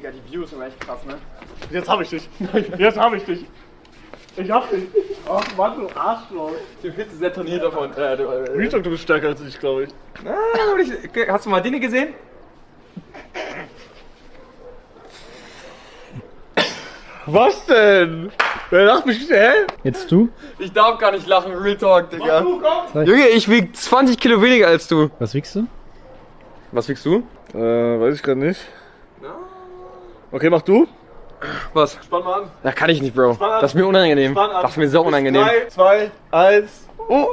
Digga, die Views sind echt krass, ne? Jetzt hab ich dich. Jetzt hab ich dich. Ich hab dich. Ach Mann, du Arschloch. Du bist sehr trainiert davon. Retalk, du bist stärker als ich, glaube ich. Hast du mal Dinge gesehen? Was denn? Wer lacht mich, hä? Jetzt du? Ich darf gar nicht lachen, Real Talk, Digga. komm! Junge, ich wieg 20 Kilo weniger als du. Was wiegst du? Was wiegst du? Weiß ich gerade nicht. Okay, mach du. Was? Spann mal an. Da kann ich nicht, Bro. Spann an. Das ist mir unangenehm. Spann an. Das ist mir so unangenehm. 3, 2, 1. Oh.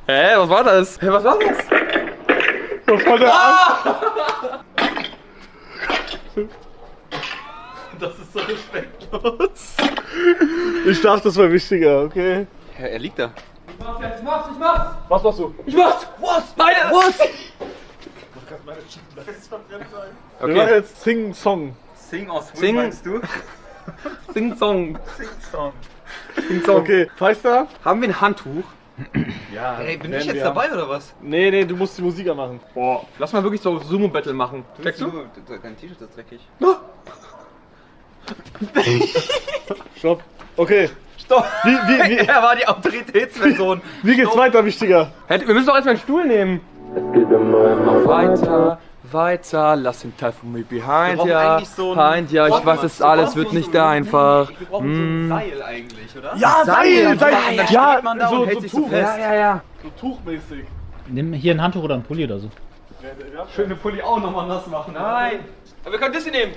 Hä, was war das? Hä, was war das? Das war der Das ist so respektlos. Ich dachte, das war wichtiger, okay? Ja, er liegt da. Ich mach's! Was machst du? Ich mach's! Was? Meine! Was? Wir machen jetzt Sing Song. Sing aus Wien, Sing. meinst du? Sing Song. Sing-Song. Sing Song. Okay, Feister? Haben wir ein Handtuch? Ja. Hey, bin ich jetzt dabei oder was? Nee, du musst die Musiker machen. Boah. Lass mal wirklich so Sumo-Battle machen. Checkst du? Dein T-Shirt ist dreckig. Stopp. Okay. Stopp! Wie Er war die Autoritätsperson. geht's weiter, wichtiger? Wir müssen doch erstmal einen Stuhl nehmen. Weiter, weiter, lass den Teil von me behind, brauchen ja. eigentlich so ein- Behind, ja, ich weiß, es alles wird nicht da einfach. Wir brauchen so ein Seil eigentlich, oder? Ja, Seil! Und dann steht man da so, und so hält sich so Tuch. fest. Ja. So tuchmäßig. Nimm hier ein Handtuch oder ein Pulli oder so. Schöne Pulli auch nochmal nass machen. Nein. Aber wir können das hier nehmen.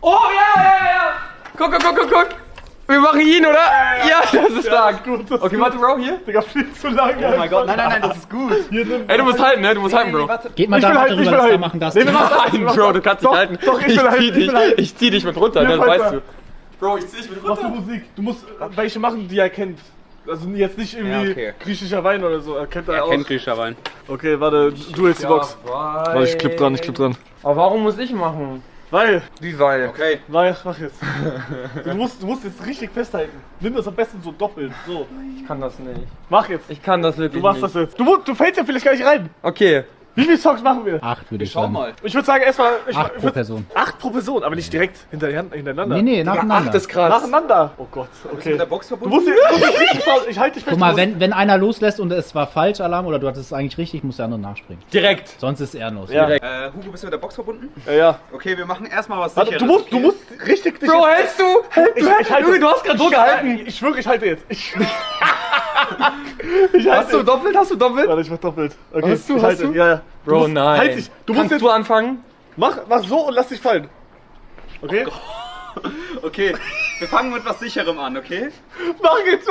Oh, ja. Guck. Wir machen ihn, oder? Ja, das ist stark. Gut, das Okay, warte, Bro, hier. Digga, viel zu lange. Oh mein Gott, nein, das ist gut. Hier, nimm. Ey, du musst halten, ne? Du musst halten, Bro. Warte. Geht mal Ich da will weiter halten, ich rüber, will das da halten. machen, das. Nee, wir machen Nein, Bro, du kannst nicht Doch, halten. doch, ich will halten, zieh ich dich. will halten. Ich zieh dich mit runter, Wir ne? Das halten. weißt du. Bro, ich zieh dich mit Mach du runter. Musik. Du musst welche machen, die er kennt. Also jetzt nicht irgendwie Ja, okay. griechischer Wein oder so. Er kennt er auch. griechischer Wein. Okay, warte, du hältst die Box. Warte, ich klipp dran. Aber warum muss ich machen? Weil, Wie weil? Okay. mach jetzt. Du musst jetzt richtig festhalten. Nimm das am besten so doppelt. So. Ich kann das nicht. Mach jetzt. Ich kann das wirklich Du machst nicht. das jetzt. Du fällst ja vielleicht gar nicht rein. Okay. Wie viele Songs machen wir? 8 würde ich Schau sagen. mal. Ich würde sagen erstmal. 8 pro Person. 8 pro Person, aber nicht direkt hintereinander. Nee, nacheinander. Ach, das ist krass. Nacheinander. Oh Gott, Mit okay. der Box Du verbunden? musst jetzt richtig schauen. Ich halte dich fest. Guck mal, du musst- wenn einer loslässt und es war falsch Alarm oder du hattest es eigentlich richtig, muss der andere nachspringen. Direkt. Sonst ist ehrenlos. Ja. Hugo, bist du mit der Box verbunden? Ja. Okay, wir machen erstmal was Warte, Sicheres. du musst richtig dich. Bro, hältst du? Ich halte. Junge, du hast gerade so gehalten. Ich schwöre, ich halte jetzt. Ich Hast du doppelt? Warte, ich mach doppelt. Okay, Hast du, ich hast halte. du? Ja. Du Bro, musst- nein. Halt dich. Du musst Kannst jetzt. du anfangen? Mach so und lass dich fallen. Okay? Okay, wir fangen mit was Sicherem an, okay? Mach jetzt.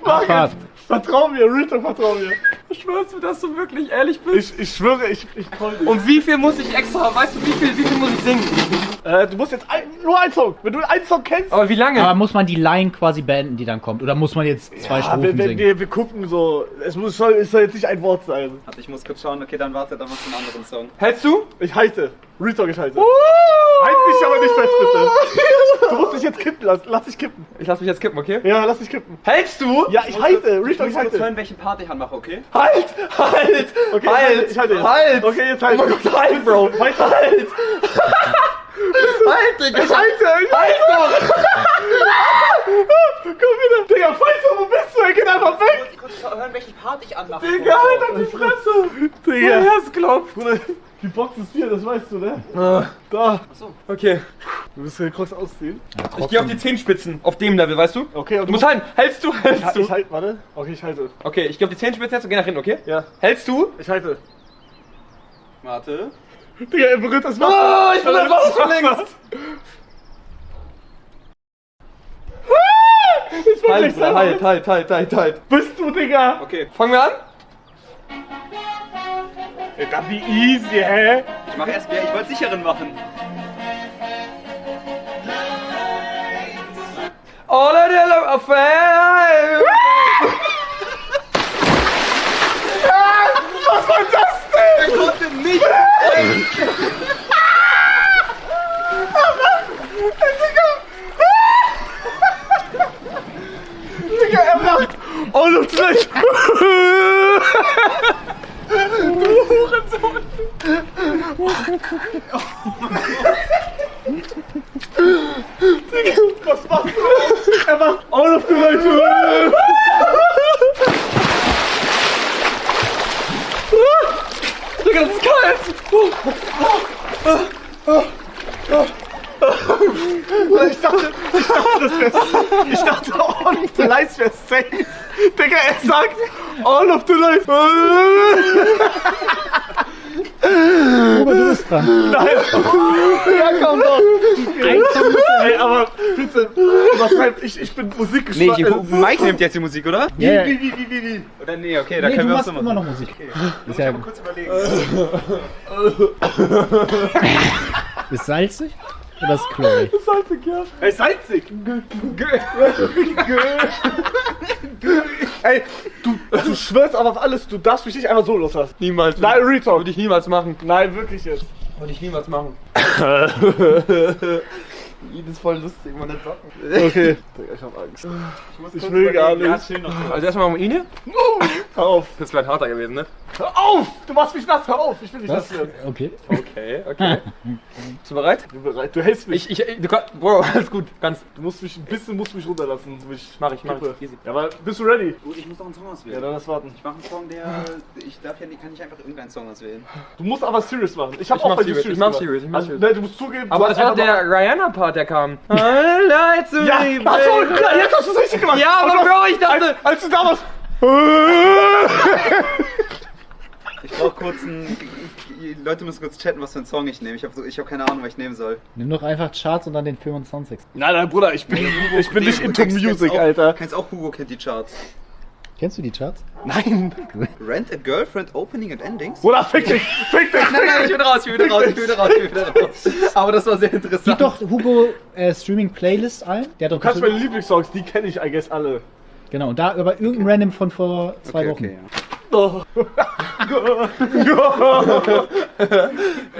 Mach Abfahrt. jetzt. Vertrau mir, Rita, vertrau mir. Schwörst du, dass du wirklich ehrlich bist? Ich schwöre, ich trau dich. Und wie viel muss ich extra, weißt du, wie viel muss ich singen? Du musst jetzt nur einen Song. Wenn du einen Song kennst. Aber wie lange? Aber muss man die Line quasi beenden, die dann kommt? Oder muss man jetzt 2 Strophen wenn singen? wir gucken so. Es soll jetzt nicht ein Wort sein. Warte, ich muss kurz schauen. Okay, dann warte, dann machst du einen anderen Song. Hältst du? Ich halte. Retalk, ich halte. Halt mich aber nicht fest, bitte. Du musst dich jetzt kippen lassen. Lass dich kippen. Ich lass mich jetzt kippen, okay? Ja, lass dich kippen. Hältst du? Ja, ich halte. Retalk, Ich ich muss kurz halte. hören, welchen Part ich anmache, okay? Halt! Okay, Halt! ich halte jetzt. Halt! Okay, jetzt Oh halt. mein Gott, halt, Bro! Halt! Halt! Halt, Digga! Ich halte! Halt doch! Komm wieder! Digga, Pfeifer, wo bist du? Er geht einfach weg! Ich kurz hören, welchen Part ich anmache. Digga, halt auf die Fresse! Digga! Herz klopft! Bruder, die Box ist hier, das weißt du, ne? Ah, Da! Okay. Du musst den Crocs ausziehen. Ich geh auf die Zehenspitzen, auf dem Level, weißt du? Okay, und Du musst halten! Hältst du? Hältst Ich du? halte, warte. Okay, ich halte. Okay, ich geh auf die Zehenspitzen jetzt und geh nach hinten, okay? Ja, Hältst du? ich halte. Warte. Digga, er berührt das Wasser. Oh, ich bin einfach ausgelenkt! Ich bin gleich selber. Halt. Bist du, Digga? Okay, Fangen wir an? Digga, wie easy, hä? ich mach erst, ich wollte sicheren machen. All of the love affair! Was war das denn? Ich konnte nicht. Digga, er macht all of Trash. Was machst du? Er macht all of the light. Digga, das ist kalt! Ich dachte, all of the lights wäre safe. Digga, er sagt, all of the lights. Aber du bist dran. Nein. Ja, komm doch. Ey, aber bitte, übertreib, ich bin musikgeschmack. Mike nimmt jetzt die Musik, oder? Ja, ja. Wie? Oder nee, okay, da Nee, können du wir uns machst so immer machen. noch Musik. Muss Ist ich ja aber kurz überlegen. ist salzig oder ist Chloe? Salzig, ja. Ey, salzig. Ey, du schwörst aber auf alles, du darfst mich nicht einfach so loslassen. Niemals. Nein, Retalk. Würde ich niemals machen. Nein, wirklich jetzt. Würde ich niemals machen. Das ist voll lustig, man nicht sagen. Okay. Digga, ich hab Angst. Ich will gar nicht. Also erstmal mal Ine. Hör auf. Das wäre ein harter gewesen, ne? Hör auf! Du machst mich nass, hör auf! Ich will nicht nass werden. Okay. Okay. Bist du bereit? Ich bin bereit. Du hältst mich. Bro, alles gut, ganz. Du musst mich ein bisschen runterlassen. Mach ich. Easy. Ja, aber bist du ready? Gut, ich muss noch einen Song Ja, auswählen. dann lass warten. Ich mache einen Song, der. Ich darf ja nicht, kann nicht einfach irgendeinen Song auswählen. Du musst aber serious machen. Ich hab Ich auch mach bei dir serious, ich mach gemacht. serious, ich mach Also, serious. ne, du musst zugeben. Aber du das hast war einfach der Rihanna-Part, der kam. Leid zu Ja, lieben. achso, ja, jetzt hast du es richtig gemacht. Ja, aber Bro, ich dachte. Als du damals. Ich brauche kurz einen. Die Leute müssen kurz chatten, was für einen Song ich nehme. Ich hab keine Ahnung, was ich nehmen soll. Nimm doch einfach Charts und dann den 25. Nein, Bruder, ich bin nicht into Kennst music, auch, Alter. Kennst auch Hugo kennt die Charts. Kennst du die Charts? Nein. Rent a Girlfriend Opening and Endings? Bruder, fick dich. Nein, ich bin raus. Aber das war sehr interessant. Gib doch Hugo Streaming Playlist ein. Der hat doch Du kannst bestimmt- meine Lieblingssongs, die kenne ich, I guess, alle. Genau, und da über irgendein Random von vor 2 Wochen. Okay, ja. Oh.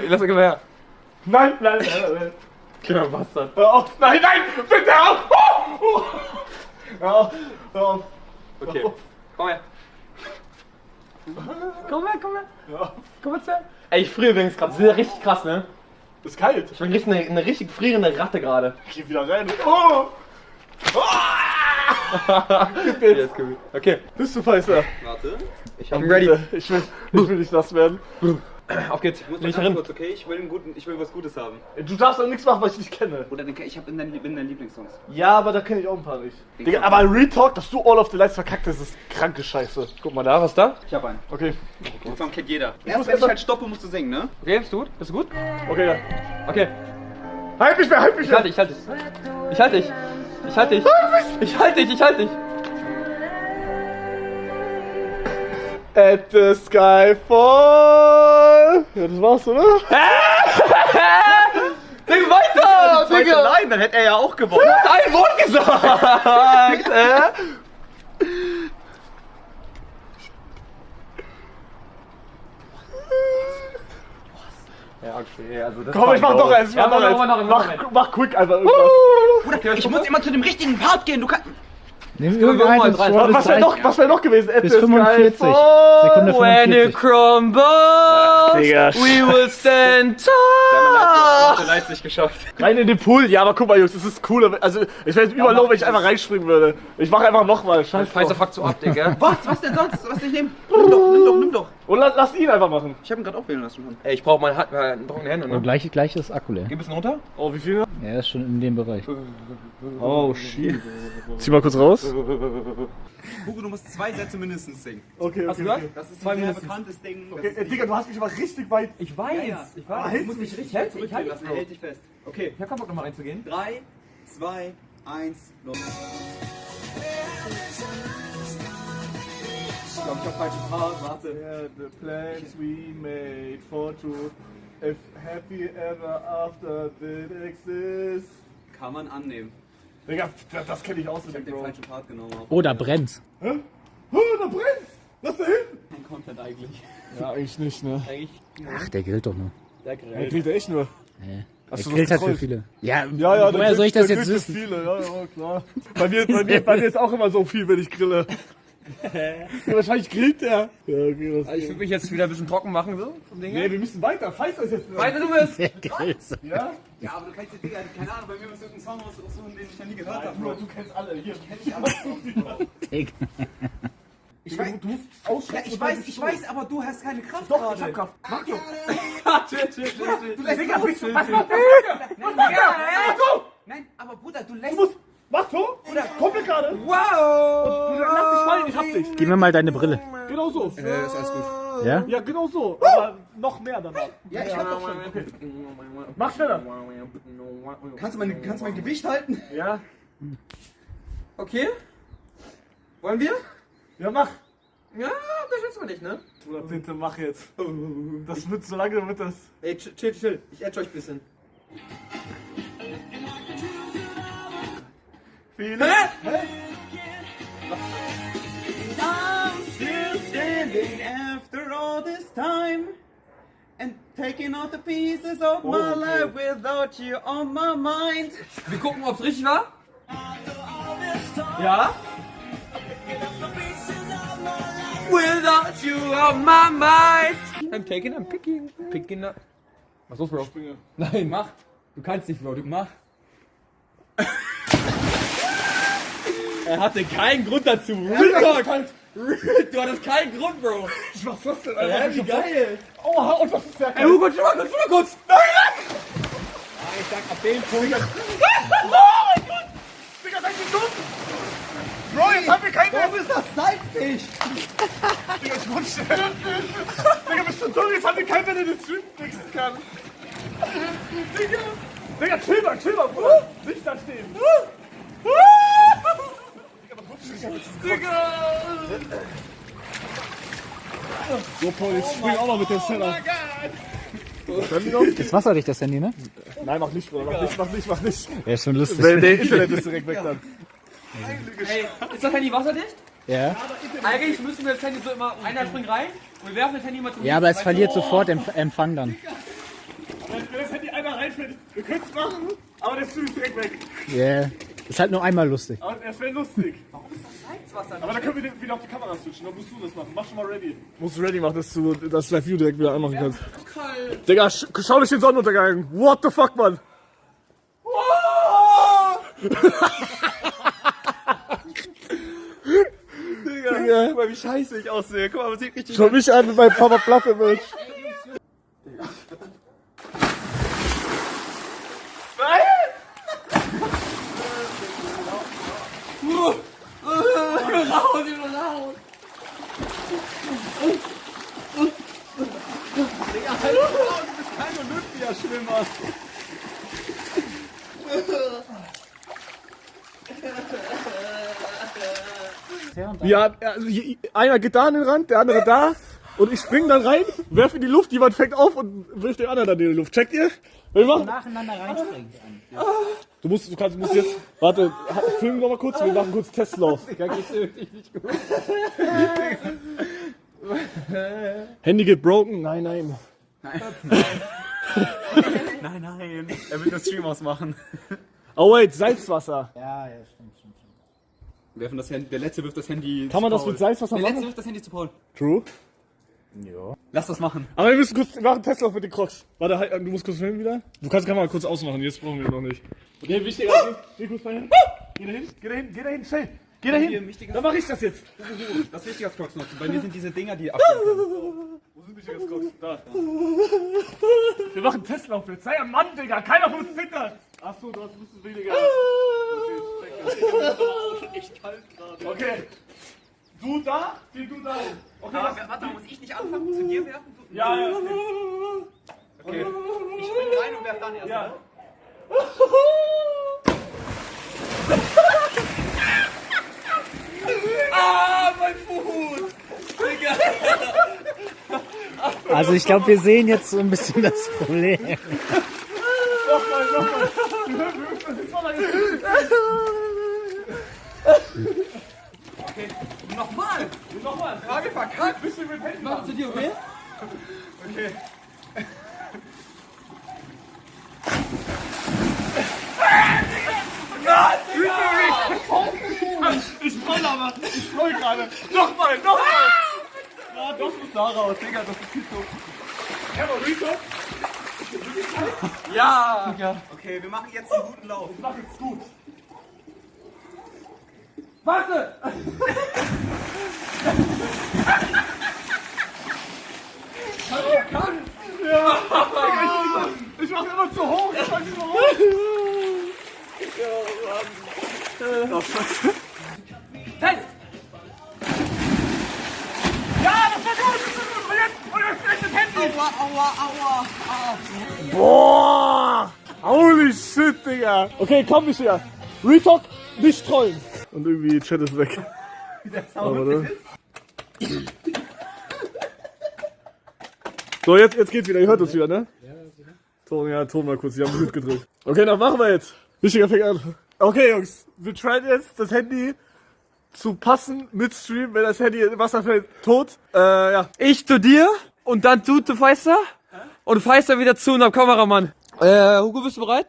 Lass mich mal her. Nein. Genau, Bastard. Hör auf. Nein, bitte hör auf. Hör auf. Okay. Komm her. Komm her. Komm jetzt her. Ey, ich friere übrigens gerade. Das ist ja richtig krass, ne? Ist kalt. Ich bin richtig eine richtig frierende Ratte gerade. Ich geh wieder rein. Oh. Jetzt gut. Okay, Bist du Feister? Warte. I'm ready. Ich will nicht nass werden. Auf geht's. Ich muss Leg noch dich ganz darin. kurz, okay? Ich will was Gutes haben. Du darfst auch nichts machen, was ich nicht kenne. Oder ich bin dein Lieblingssongs. Ja, aber da kenne ich auch ein paar nicht. Digga, aber Retalk, dass du All of the Lights verkackt hast, ist kranke Scheiße. Guck mal da, was da? Ich hab einen. Okay. Den Song kennt jeder. muss Erst wenn ich erst- halt stoppe, musst du singen, ne? Okay, bist du gut? Bist du gut? Okay, ja. Okay. Halt mich mehr. Ich halte dich. At the Skyfall. Ja, das war's, oder? Sing weiter, Digga! Nein, dann hätte er ja auch gewonnen. Ein Wort gesagt! Ja, okay, also das Komm, ich mach noch eins. Ja, Mach quick einfach irgendwas. Bruder, ich muss immer zu dem richtigen Part gehen. Du kannst. Nimm irgendwo mal irgendeinen rein. Was wäre noch gewesen? At Bis the 45. Skyfall. Sekunde When it 45. crumbles, Digga. we will stand Der tall. Leid nicht geschafft. Rein in den Pool. Ja, aber guck mal, Jungs, das ist cooler. Also, ich wäre überall low, wenn ich einfach reinspringen würde. Ich mach einfach nochmal. Scheiße. Pfizer fuckt so ab, Digga. Was denn sonst? Was soll ich nehmen? Nimm doch. Und lass ihn einfach machen. Ich hab ihn gerade auch wählen lassen schon. Ey, ich brauch meine trockene Hände, Oh, ne? gleiches Akku leer. Geh ein bisschen runter. Oh, wie viel? Ja, er ist schon in dem Bereich. Oh, shit. Zieh mal kurz raus. Hugo, du musst 2 Sätze mindestens singen. Okay, Hast du das? Das ist 2 ein sehr mindestens. bekanntes Ding. Okay, Digga, du hast mich aber richtig weit. Ich weiß, ich weiß. hältst Du musst mich dich richtig Ich halten. halte lassen, er hält dich fest. Okay, Ich hab keinen Bock nochmal reinzugehen. 3, 2, 1, los. Ich glaube, ich hab falschen Part, warte. Yeah, the plans we made for two. If happy ever after did exist. Kann man annehmen. Digga, das kenne ich Ich hab auswendig, den Bro. falschen Part genommen. Oh, da brennt's. Hä? Oh, da brennt! Was da hinten? Kein Content eigentlich. Ja, eigentlich nicht, ne? Eigentlich Ach, der grillt doch nur. der Er Grill. grillt echt nur. Der Hast du grillt das halt für getrollt? viele. Ja, Ja, woher soll ich das der jetzt grillt für wissen? viele, ja, klar. Bei mir ist auch immer so viel, wenn ich grille. Wahrscheinlich grillt der. Ja, okay, was Ich würde mich jetzt wieder ein bisschen trocken machen, so, vom Ding Nee, her. wir müssen weiter. Pfeift euch jetzt. Weiter du bist! Ja? Ja, aber du kannst jetzt, Digga, keine Ahnung, bei mir musst du irgendeinen Song aussuchen, den ich noch nie gehört habe, Bro, Bro. du kennst alle. Hier, kenn ich alle. Ich weiß, Du musst ausschlagen. ich weiß, aber du hast keine Kraft Doch, gerade. ich hab Kraft. Mach doch. Du lässt Digga, los. bitte, pass mal. Nein, aber Bruder, du lässt... Mach so. Komm mir gerade. Wow! Lass dich fallen, ich hab dich. Gib mir mal deine Brille. Genau so. Ist alles gut. Ja? Ja, genau so. Aber noch mehr danach. Ja, ich hab doch schon. Okay. Mach schneller. Kannst du mein Gewicht halten? Ja. Okay. Wollen wir? Ja, mach. Ja, das wissen wir nicht, ne? Bruder, bitte mach jetzt. Das wird so lange, wird das. Ey, chill. Ich edge euch ein bisschen. Viele. Hä? I'm still standing after all this time and taking all the pieces of my okay. life without you on my mind. Wir gucken, ob's richtig war. Ja? Without you on my mind. I'm picking up. Was los, Bro? Nein, mach. Du kannst nicht, Bro. Du mach. Er hatte keinen Grund dazu. Real Talk. Du hattest keinen Grund, Bro. Was ist das denn, Ja, wie geil. Oha, und was ist der? Ey, Hugo, chill mal kurz. Nein! Ich sag ab dem Punkt. Digga, seid ihr dumm? Bro, jetzt haben wir keinen mehr. Warum ist das Seitfisch? Digga, ich rutsche. Digga, bist du dumm? Jetzt haben wir keinen mehr, der den Stream fixen kann. Digga, chill mal, Bruder. Nicht da stehen. Digga! So, Paul, jetzt spring auch mal mit dem Seller. Ist wasserdicht, das Handy, ne? Nein, mach nicht, Bruder. Mach nicht. Ja, ist schon lustig. Der Internet ist direkt weg dann. Ey, ist das Handy wasserdicht? Ja. Eigentlich müssen wir das Handy so immer, einer springt rein und wir werfen das Handy immer zum Ja, aber es nächsten, verliert weißt du? sofort Empfang dann. Wenn das Handy einmal reinfällt, wir können es machen, aber der Stream ist direkt weg. Yeah. Ist halt nur einmal lustig. Aber es wäre lustig. Warum ist das Salzwasser? Aber dann können wir wieder auf die Kamera switchen, dann musst du das machen. Mach schon mal ready. Musst du ready machen, dass du das Live-View direkt wieder anmachen kannst. Kalt. Digga, schau dich den Sonnenuntergang. What the fuck, Mann? Digga, guck mal, wie scheiße ich aussehe. Guck mal, man sieht richtig... Schau mich an mit meinem Papa Platte, Mensch. Schwimmer. Ja, also einer geht da an den Rand, der andere da. Und ich spring dann rein, werfe in die Luft, jemand fängt auf und wirft den anderen dann in die Luft. Checkt ihr? Wir machen. Nacheinander reinspringen. Du musst jetzt. Warte, film noch mal kurz, wir machen kurz Testlauf. Handy geht broken? Nein. Nein, er will das Stream ausmachen. Oh wait, Salzwasser. Ja, stimmt. Werfen das Handy, der Letzte wirft das Handy Kann man das mit Salzwasser Der Letzte machen? wirft das Handy zu Paul. True. Lass das machen. Aber wir müssen kurz, wir machen Testlauf mit den Crocs. Warte, halt, du musst kurz filmen wieder. Du kannst die Kamera kurz ausmachen, jetzt brauchen wir noch nicht. Okay, wichtiger. Geh kurz dahin. Geh dahin, schnell. Geh dahin. Dann mach ich das jetzt. Das ist wichtig als Crocs nutzen. Bei mir sind diese Dinger, die abgehen können. Wo sind wichtiger als Crocs? Da. Wir machen Testlauf jetzt. Sei ein Mann, Digga. Keiner von uns zittert. Achso, du hast ein bisschen weniger. Okay, ich check das. Ist schon echt kalt gerade. Okay. Du da, geh du da. Okay, Warte, muss ich nicht anfangen zu dir werfen? ja. Okay. Ich spring rein und werf dann erst. Ja. Ah, mein Fuß! Digga! Also ich glaube, wir sehen jetzt so ein bisschen das Problem. Nochmal. Okay, nochmal! Nochmal. Frage verkackt! Bisschen mit Händen. Mach zu dir, okay? Okay. Ich fall ab. aber ich scroll gerade. Nochmal! Ja, das muss da raus, Digga, das ist nicht so. Ja, aber Retalk? Ja! Okay, wir machen jetzt einen guten Lauf. Ich mach jetzt gut. Warte! Ja! Ich mach immer zu hoch, ich weiß nicht warum. Fest! Ja, das war gut! Und jetzt vielleicht das Handy! Aua. Boah! Holy shit, Digga! Okay, komm, Micha. Retalk, nicht trollen. Und irgendwie Chat ist weg. Aber, so, jetzt geht's wieder. Ihr hört es wieder, ne? Ja, Ton mal kurz. Ich hab Mute gedrückt. Okay, dann machen wir jetzt. Michiger fängt an. Okay, Jungs. Wir tryen jetzt das Handy zu passen mit Stream, wenn das Handy in Wasser fällt, tot. Ja. Ich zu dir und dann du zu Feister und Feister wieder zu unserem Kameramann. Hugo, bist du bereit?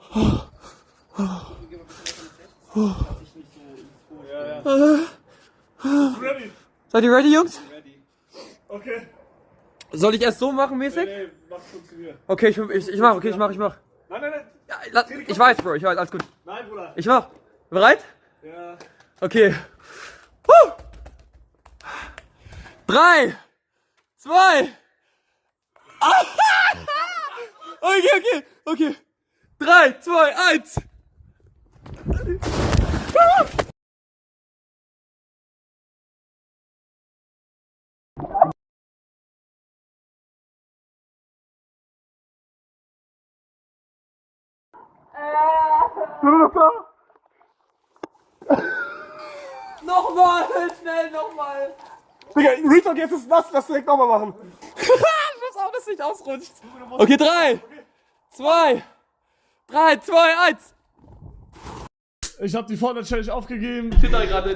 Ready? Seid ihr ready, Jungs? Okay. Soll ich erst so machen, mäßig? Nee, mach schon zu mir. Okay, ich mach. Nein. Ja, ich weiß, Bro, ich weiß, alles gut. Nein, Bruder. Ich mach. Bereit? Ja. Okay. 3, 2. Okay. 3, 2, 1. Nochmal, schnell nochmal. Digga, Retalk, jetzt ist nass, lass direkt nochmal machen. Ich muss auch, dass es nicht ausrutscht. Okay, 3, 2, 1. Ich hab die Fortnite-Challenge aufgegeben. Ich da gerade,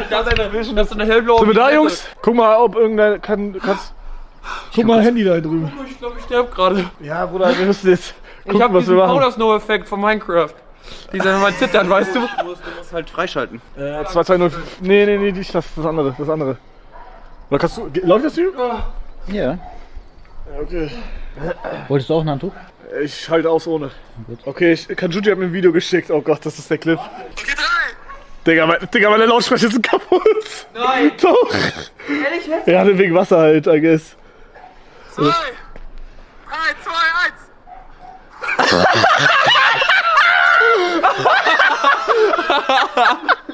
das ist erwischen, dass du eine hellblaue. Sind wir da, Jungs? Guck mal, ob irgendein guck mal Handy da drüben. Ich glaube, ich sterbe gerade. Ja, Bruder, wir müssen jetzt Ich gucken, hab was wir diesen machen. Powder Snow Effekt von Minecraft. Dieser, wenn man zittert, weißt du? Du musst halt freischalten. 2, 2, 0. Nee, nicht das andere. Oder kannst du, läuft das hier? Ja. Ja, okay. Wolltest du auch ein Handtuch? Ich schalte aus ohne. Okay, Kanjuji hat mir ein Video geschickt. Oh Gott, das ist der Clip. Okay, 3. Digga, meine Lautsprecher sind kaputt. Nein. Doch. Ehrlich jetzt? Ja, wegen Wasser halt, I guess. 2, 3, 2, 1.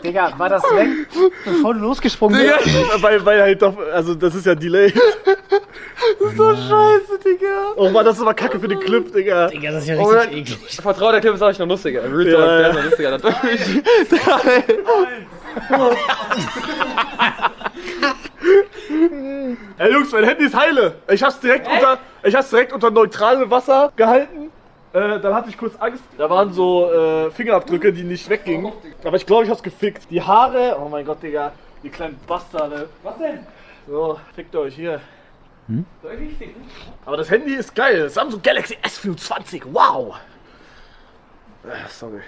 Digga, war das weg, bevor du losgesprungen bist? Weil halt doch, also das ist ja Delayed. Das ist so scheiße, Digga. Oh Mann, das ist aber kacke für den Clip, Digga. Digga, das ist ja richtig eklig. Vertrau, der Clip ist eigentlich noch lustiger. Real Talk, der ist noch lustiger. Natürlich. 3. Ey Jungs, mein Handy ist heile. Ich hab's direkt unter neutralem Wasser gehalten. Dann hatte ich kurz Angst. Da waren so Fingerabdrücke, die nicht weggingen. Aber ich glaube, ich hab's gefickt. Die Haare, oh mein Gott, Digga. Die kleinen Bastarde. Was denn? So, fickt euch hier. Soll ich mich ficken? Aber das Handy ist geil. Samsung Galaxy S24. Wow. Sorry.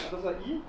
Das war I?